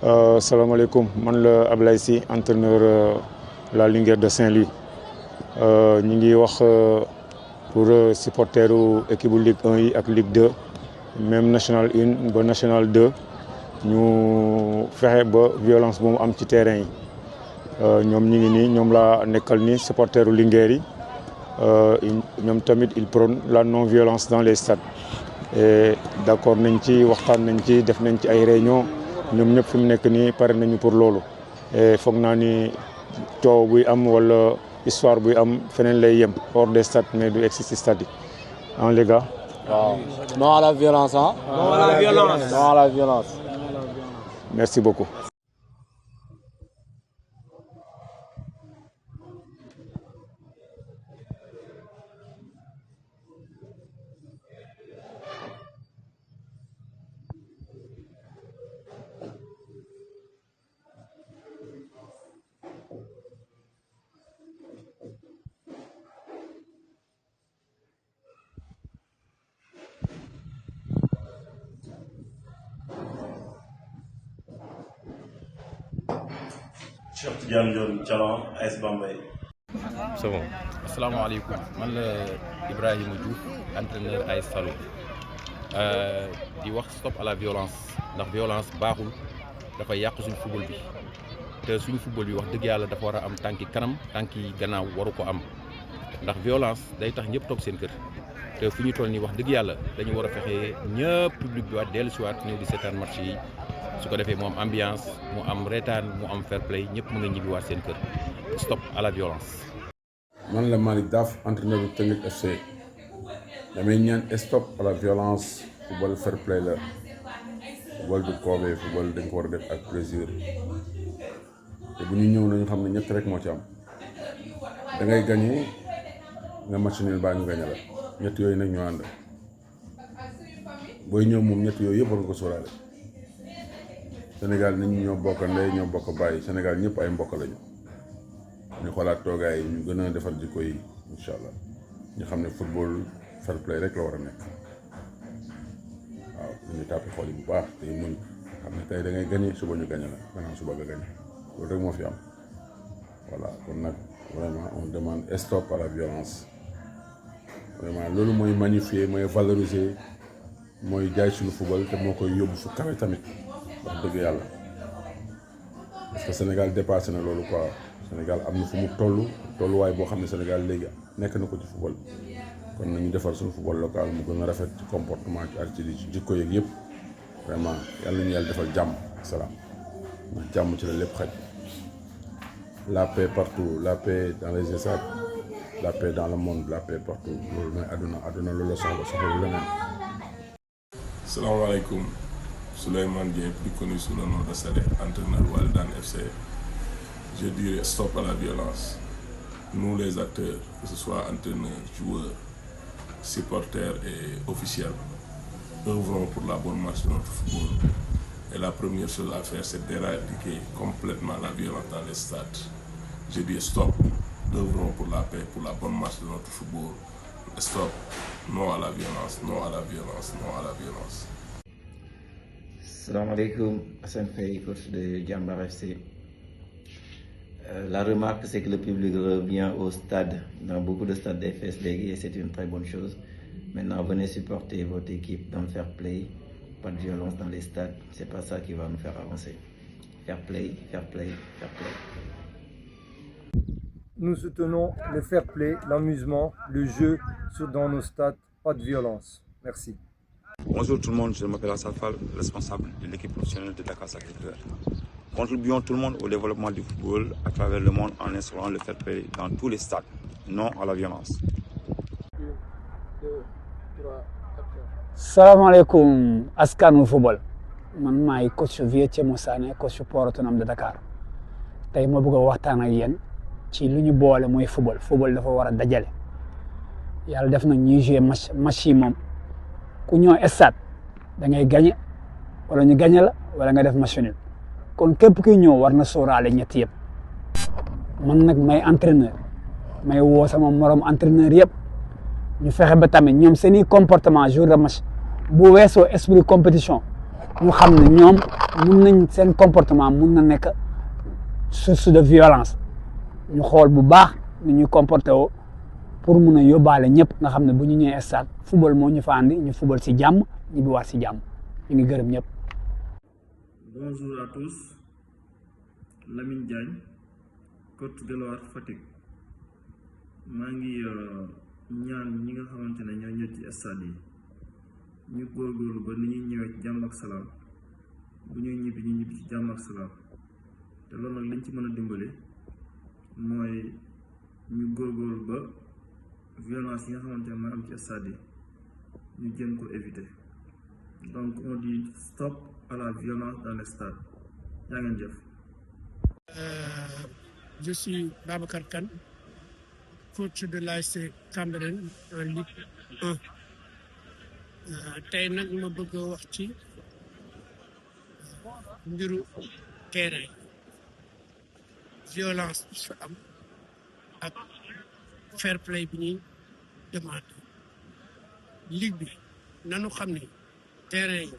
Salam alaikum, man la Ablaye Sy, entraîneur la Linguère de Saint-Louis. Ñu ngi wax pour supporteru équipe Ligue 1 yi ak Ligue 2 même National 1 ba National 2 ñu fexe ba violence bu mu am ci terrain yi ñoom ñi ngi nii ñoom laa nekkal ni supporteru Linguère yi ñoom tamit ils prônent la non violence dans les stades et d'accord nañ ci waxtaan nañ ci def nañ ci ay réunion ñoom ñëpp fi mu nekk nii pare nañu pour loolu et foog naa ni coow buy am wala histoire buy am feneen lay yem hors des stades mais du egsi ci stade yi hein les gars. waaw non à la violence hein. Non à la violence. Non à la violence. Merci beaucoup. Cheikh Tidiane Dione Thialan AS Bambey. C'est bon. Asalaamaaleykum man la Ibrahima Diouf entraîneur AS Saloum di wax stop à la violence ndax violence baaxul dafa yàq suñu football bi te suñu football bi wax dëgg yàlla dafa war a am tànki kanam tànki gannaaw waru ko am ndax violence day tax ñëpp toog seen kër te fu ñu toll nii wax dëgg yàlla dañu war a fexe ñëpp public bi waat dellusiwaat ñëw di seetaan match yi su ko defee mu am ambiance mu am reetaan mu am fair play ñëpp mën a ñibbiwaat seen kër stop à la violence. man la Malick Daf entraîneur bu Teungueth FC damay ñaan stop à la violence football fair play la football du koobee football dañ ko war a def ak plaisir te bu ñu ñëw nañu xam ne ñett rek moo ci am da ngay gagné nga match nul baa ñu gagné la ñett yooyu nag ñoo ànd booy ñëw moom ñett yooyu yëpp war nga ko sóoraale. Sénégal nit ñi ñoo bokk ndey ñoo bokk bàyyi Sénégal ñëpp ay mbokk lañu ñu xoolaat toogaay ñu gën a defar jikko yi incha allah ñu xam ne football fair play rek la war a nekk waaw ñu tàppi xool yi bu baax te muñ xam ne tey da ngay gagné suba ñu gagné la gannaaw suba nga gagné loolu rek moo fi am voilà kon nag vraiment on demande stop à la violence vraiment loolu mooy magnifier mooy valoriser mooy jaay suñu football te moo koy yóbbu fu kawe tamit. wax dëgg yàlla parce que Sénégal dépassé na loolu quoi Sénégal am na fu mu tolluwaay boo xam ne Sénégal léegi nekk na ko ci football kon nañu defar suñu football local mu gën a rafet ci comportement ci attitude ci jikko yeeg yëpp vraiment yàlla nañu yàlla defal jàmm salaam ndax jàmm ci la lépp xaj la paix partout la paix dans les stades la paix dans le monde la paix partout loolu mooy àdduna loolu la soxla lu leneen. salaamaaleykum. Souleymane Dieng, plus connu sous le nom de Saleh, entraîneur Walidane FC. Je dirais stop à la violence. Nous les acteurs, que ce soit entraîneurs, joueurs, supporters et officiels, œuvrons pour la bonne marche de notre football. Et la première chose à faire, c'est d'éradiquer complètement la violence dans les stades. Je dis stop, œuvrons pour la paix, pour la bonne marche de notre football. Stop, non à la violence, non à la violence, non à la violence. Salam alaikum, Hassan Faye, coach de Jambar FC. La remarque, c'est que le public revient au stade, dans beaucoup de stades des FS League, et c'est une très bonne chose. Maintenant, venez supporter votre équipe dans le fair play, pas de violence dans les stades, c'est pas ça qui va nous faire avancer. Fair play, fair play, fair play. Nous soutenons le fair play, l'amusement, le jeu dans nos stades, pas de violence. Merci. Bonjour tout le monde, je m'appelle Assad Fall, responsable de l'équipe professionnelle de Dakar Sacré-Cœur. Contribuons tout le monde au développement du football à travers le monde en instaurant le fair play dans tous les stades, non à la violence. Salam alaikum, askanu football. Man maay coach Vieux Moussa Sané, coach Port Autonome de Dakar. Tey ma bëgg a waxtaan ak yéen ci lu ñu boole mooy football. Football dafa war a dajale. Yàlla def na ñuy jouer match yi moom. ku ñëw stade da ngay gagné wala ñu gagné la wala nga def match nul kon képp kuy ñëw war na sóoraale ñett yëpp man nag may entraîneur may woo sama morom entraîneur yëpp ñu fexe ba tamit ñoom seeni comportement jour de match bu weesoo esprit compétition ñu xam ne ñoom mun nañ seen comportement mun na nekk source de violence ñu xool bu baax ni ñuy comporté woo pour mun a yóbbaale ñëpp nga xam ne bu ñu ñëwee stade football moo ñu fa andi ñu football si jàmm ñu bi waat si jàmm ñu ngi gërëm ñëpp. Bonjour à tous, Lamine Diagne, coach de l'OAR Fatick. maa ngi ñaan ñi nga xamante ne ñoo ñëw ci stade yi ñu góorgóorlu ba ni ñuy ñëwee ci jàmm ak salaam bu ñuy ñibbi ñu ñibbi ci jàmm ak salaam te loolu nag liñ ci mën a dimbali mooy ñu góorgóorlu ba violence yi nga xamante ne mooy am ci stade yi ñu jéem ko éviter donc on dit stop à la violence dans les stades yaa ngeen jëf. Je suis Babacar Kane, coach de l'ASC Cambérène en Ligue 1. tey nag ma bëgg a wax ci mbiru terrain violence bi fa am ak fair play bi ñuy demande ligue bi nanu xam ne terrain yi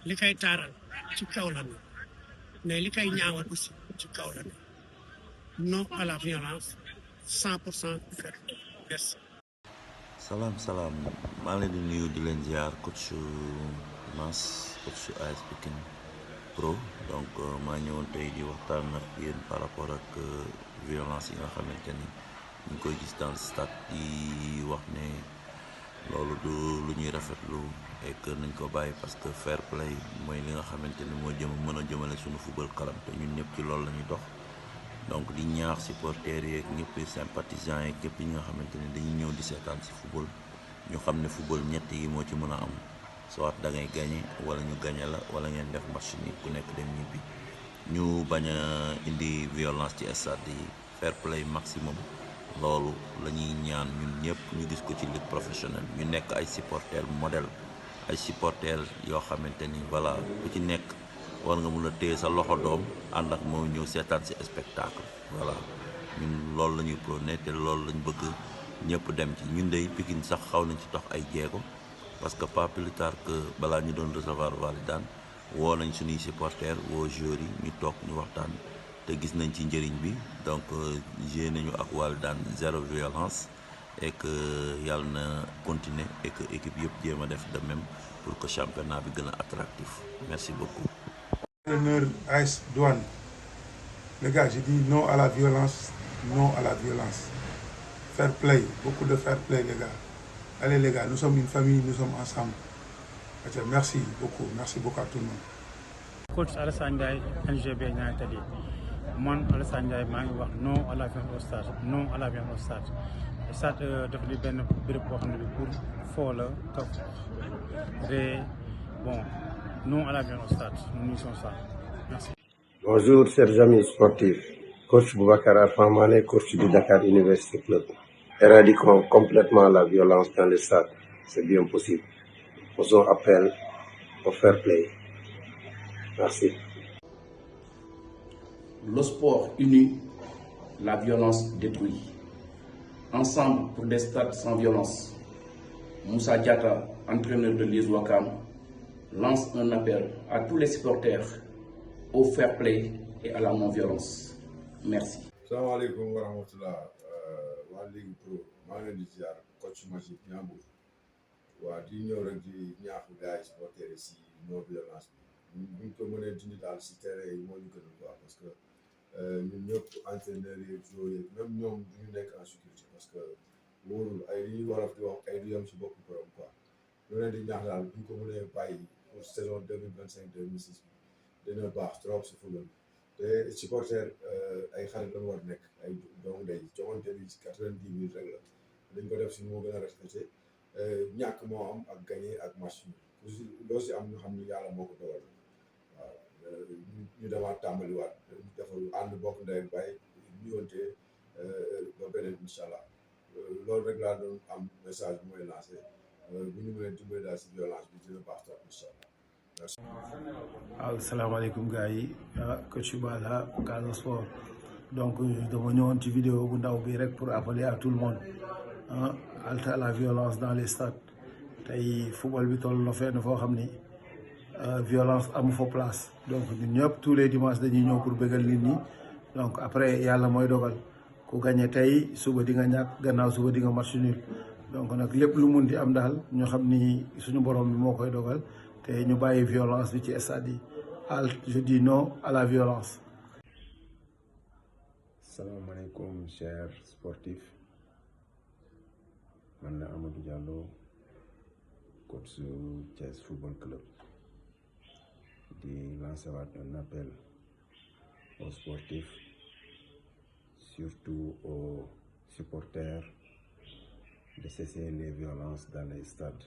li koy taaral ci kaw la ne mais li koy ñaawal aussi ci kaw la ne non à la violence 100% fair play. Merci. salaam maa ngi leen di nuyu di leen ziar coach Mass coach AS Pikine Pro donc maa ñëwoon tey di waxtaan ak yéen par rapport ak violence yi nga xamante ni ñu ngi koy gis dans le stade di wax ne loolu du lu ñuy rafetlu et que nañ ko bàyyi parce que fair play mooy li nga xamante ni moo mën a jëmale suñu football kanam te ñun ñëpp ci loolu la ñuy dox. donc di ñaax supporters yeeg ñëpp sympathisants yeeg ñëpp ñi nga xamante ne dañuy ñëw di seetaan si football ñu xam ne football ñett yi moo ci mën a am soit da ngay gagné wala ñu gagné la wala ngeen def match ni ku nekk dem ñibbi ñu bañ a indi violence ci stade yi fair play maximum loolu la ñuy ñaan ñun ñëpp ñu gis ko ci ligue professionnelle ñu nekk ay supporters modèle ay supporters yoo xamante ni voilà ku ci nekk war nga mun a téye sa loxo doom ànd ak moom ñëw seetaan si spectacle voilà ñun loolu la ñuy prôné te loolu lañ bëgg ñëpp dem ci ñun dey Pikine sax xaw nañ ci dox ay jéego parce que pas plus tard que balaa ñu doon recevoir Walidane woo nañ suñuy supporters woo joueurs yi ñu toog ñu waxtaan te gis nañ ci njëriñ bi donc joué nañu ak Walidane zéro violence et que yàlla na continuer et que équipe yëpp jéem a def de même pour que championnat bi gën a attractif merci beaucoup. Entraîneur AS Douane, les gars, j'ai dit non à la violence, non à la violence. Fair play, beaucoup de fair play, les gars. Allez, les gars, nous sommes une famille, nous sommes ensemble. Merci beaucoup à tout le monde. Coach Alassane Ndiaye, NGB Niary Tally. Moi, Alassane Ndiaye, je dis non à la violence au stade, non à la violence au stade. Le stade dafa di benn béréb boo xam ne bi pour foo la kaf ree bon. Non à la violence au stade, nous n'y sommes pas. Merci. Bonjour, chers amis sportifs. Coach Boubacar Arfan Mané, coach du Dakar University Club. Éradiquons complètement la violence dans les stades. C'est bien possible. Faisons appel au fair play. Merci. Le sport unit, la violence détruit. Ensemble pour des stades sans violence. Moussa Diatta, entraîneur de l'AS Ouakam, lance un appel à tous les supporters au fair play et à la non-violence. Merci. Salaamaaleykum wa rahmatullah waa Ligue Pro maa ngi leen di ziar coach Majib Niambou waa di ñëw rek di ñaax gars yi supporters yi si non violence bi buñ ko mënee dindi daal si terrain yi moo ñu gën a quoi parce que ñun ñëpp entraîneurs yi joueurs yi même ñoom duñu nekk en sécurité parce que wóorul ay li ñuy war a di wax ay du yem si bopp borom quoi ñu leen di ñaax daal buñ ko mënee bàyyi pour saison 2025-2026 dina baax trop si football te supporter ay xarit lañu war nekk ay doomu ndey joxante bi ci 90 minutes rek la dañ ko def si moo gën a respecté ñàkk moo am ak gagné ak match bi loo si am ñu xam ni yàlla moo ko dogal waaw ñu demaat tàmbaliwaat defal ànd bokk ndey ak bàyyi ñëwante ba beneen incha allah loolu rek laa doon am message bi mooy lancé bu ñu mënee dimbali daal si violence bi dina baax trop incha allah. waaw salaamaaleykum gars yi coach Bala Casa Sport donc dama ñëwoon ci vidéo bu ndaw bi rek pour appeler à tout le monde halte à la violence dans les stades tey football bi toll na fenn foo xam ni violence amu fa place donc ñun ñëpp tous les dimanches dañuy ñëw pour bëggal nit ñi donc après yàlla mooy dogal ku gagné tey suba di nga ñàkk gannaaw suba di nga match nul donc nag lépp lu mun di am daal ñu xam ni suñu borom bi moo koy dogal te ñu bàyyi violence bi ci stade yi je dis non à la violence. salaamaaleykum chers sportifs man la Amadou Diallo coach su Thiès Football Club di lancer waat un appel aux sportifs surtout aux supporters de cesser les violences dans les stades.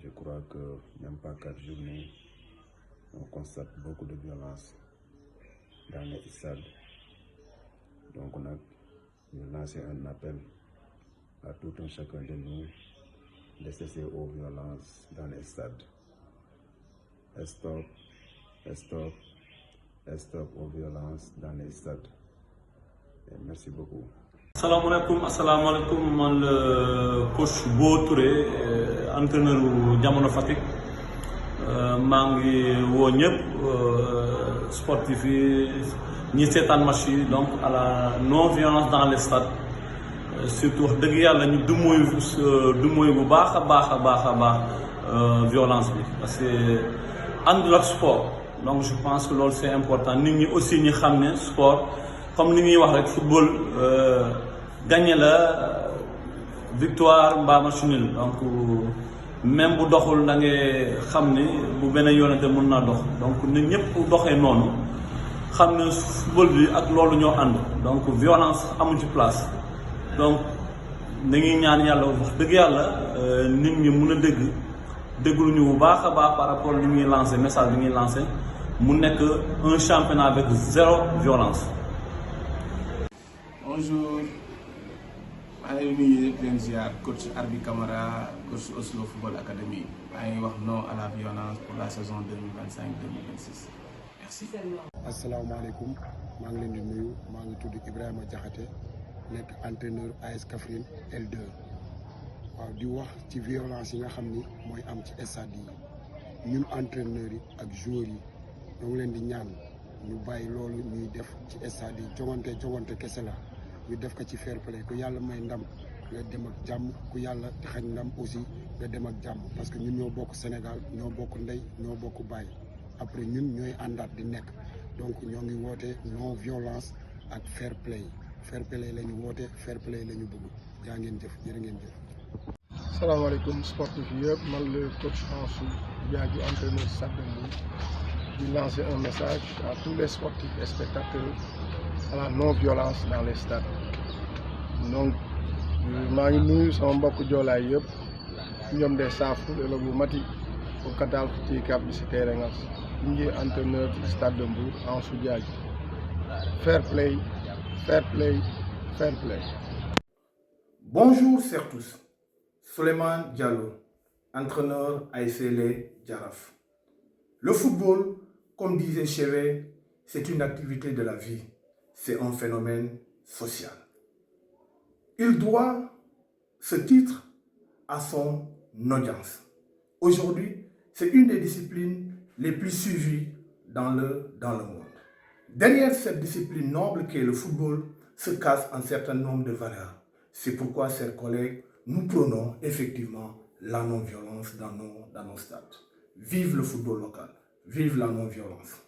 Je crois que même pas 4 journées on constate beaucoup de violence dans les stades. Donc on a lancé un appel à tout un chacun de nous de cesser aux violences dans les stades. Stop, stop, stop aux violences dans les stades. Et merci beaucoup. Assalamualaikum man le coach Bo Touré entraîneur u Jamono Fatick maa ngi woo ñëpp sportif yi ñi seetaan match yi donc à la non violence dans les stades surtout wax dëgg yàlla ñu du mooy bu baax a baax violence bi parce que àndul ak sport donc je pense que loolu c'est important nit ñi aussi ñi xam ne sport comme ni ñuy wax rek football gagné la victoire mbaa match nul donc même bu doxul da ngay xam ni bu beneen yoonante mën naa dox donc nit ñëpp doxee noonu xam ne football bi ak loolu ñoo ànd donc violence amu ci place donc dañuy ñaan yàlla wax dëgg yàlla nit ñi mun a déglu ñu bu baax a baax par rapport li ñuy lancé message bi ñuy lancé mu nekk un championnat avec 0 violence. Bonjour, maa ngi nuyu leen ziar coach Arbi Camara coach Oslo Football Academy maa ngi wax non à la violence pour la saison 2025-2026 merci. asalaamaaleykum maa ngi leen di nuyu maa ngi tudd Ibrahima Diakhaté nekk entraîneur AS Kaffrine L2 waaw di wax ci violence yi nga xam ni mooy am ci stade yi ñun entraîneurs yi ak joueurs yi ñoo ngi leen di ñaan ñu bàyyi loolu ñuy def ci stade yi jongante kese la. ñu def ko ci fair play ku yàlla may ndam nga dem ak jàmm ku yàlla xañ ndam aussi nga dem ak jàmm parce que ñun ñoo bokk Sénégal ñoo bokk ndey ñoo bokk baay après ñun ñooy àndaat di nekk donc ñoo ngi woote non violence ak fair play la ñu woote fair play la ñu bëgg jaa ngeen jëf jërë ngeen jëf. salaamaaleykum sportif yëpp man le coach Ansou Diadji entraîneur Stade de Mbour di lancer un message à tous les sportifs et spectateurs à la non-violence dans les stades donc maa ngi nuyu sama mbokk joolaay yëpp ñoom de saafu elo bu mati o katal ci cap bi si terrain ngas ngi entraîneur du Stade de Mbour Ansou Diadji fair play fair play fair play. Bonjour chers tous, Souleymane Diallo, entraîneur ASC Les Jaraaf. Le football, comme disait Chevet, c'est une activité de la vie. C'est un phénomène social. Il doit ce titre à son audience. Aujourd'hui, c'est une des disciplines les plus suivies dans le monde. Derrière cette discipline noble qu'est le football se cache un certain nombre de valeurs. C'est pourquoi, chers collègues, nous prônons effectivement la non-violence dans nos stades. Vive le football local, vive la non-violence.